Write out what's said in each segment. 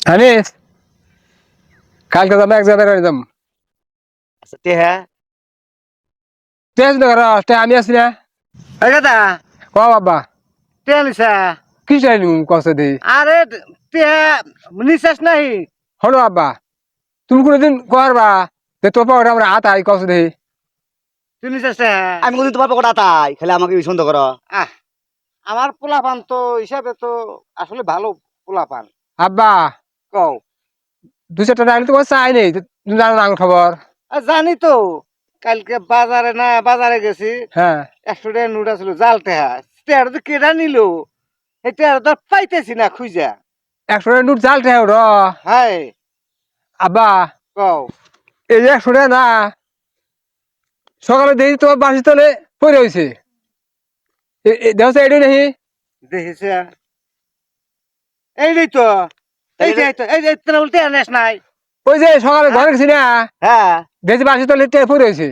আনিস কালকে যাবো এক জায়গায় যাম আচ্ছা তে হ্যাঁ তেজ আমি আছি না এই দাদা ক বাবা তে নিছা কি চাই কষ্ট দি আরে তে নিশ্বাস নাই হলো আব্বা তুমি কোনোদিন করবা যে তোর পকেটে আমরা হাত আই কষ্ট দি তুই নিশ্বাস আমি কোনদিন তোমার পকেট আতাই খালি আমাকে বিছন্দ করো। আহ আমার পোলাপান তো হিসাবে তো আসলে ভালো পোলাপান আব্বা কও দু চারটা ডাইলে তো চাই নেই তুমি জানো না আমার খবর জানি তো কালকে বাজারে গেছি হ্যাঁ 100 টাকা নোট ছিল জাল টেহা টেহাটা তো কেটা নিল এই টেহাটা তো পাইতেছি না খুঁজা 100 টাকা নোট জাল ঠেও র হাই আব্বা কও এই যে 100 টাকা না সকালে দেখি তোমার বাসি তলে পড়ে হয়েছে দেখো এটাই নাকি দেখিছে এই তো বলতে আনেস নাই ওই যে সকালে ঘরে গেছি না হ্যাঁ দেখছি বাসি তলে পড়ে হয়েছে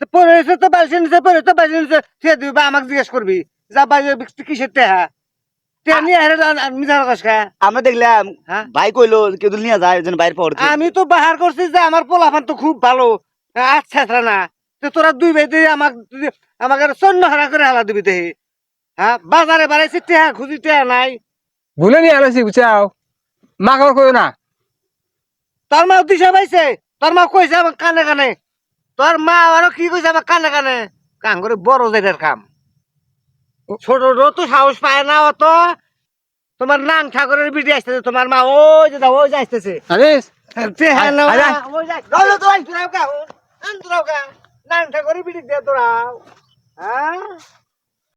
তো পরে এসে তো বালছি নিচে পরে তো বালছি নিচে সে দিবি বা আমাকে জিজ্ঞেস করবি যা বাজে কিসের টেহা টেহা নিয়ে হারে মিজার কসকা আমরা দেখলাম হ্যাঁ? ভাই কইলো কেউ নিয়ে যায় ওই জন্য বাইরে পড়ে আমি তো বাহার করছি যে আমার পোলাপান তো খুব ভালো আচ্ছা না তো তোরা দুই ভাই দিয়ে আমাকে 14 হারা করে হালা দিবি দেহি হ্যাঁ বাজারে বাড়াইছি টেহা খুঁজি টেহা নাই ভুলে নিয়ে আলোছি বুঝাও মা খবর করো না তোর মা দিশা পাইছে তোর মা কইছে আমার কানে কানে তোর মা আরো কি কইছে আমার কানে কানে কাম করে বড় জায়গার কাম ছোট তো সাহস পায় না অত তোমার নাং ঠাকুরের বিটি আসতেছে তোমার মা ওই যে ওই যে আসতেছে আনিস নাং ঠাকুরের বিটি দিয়ে তোরাও হ্যাঁ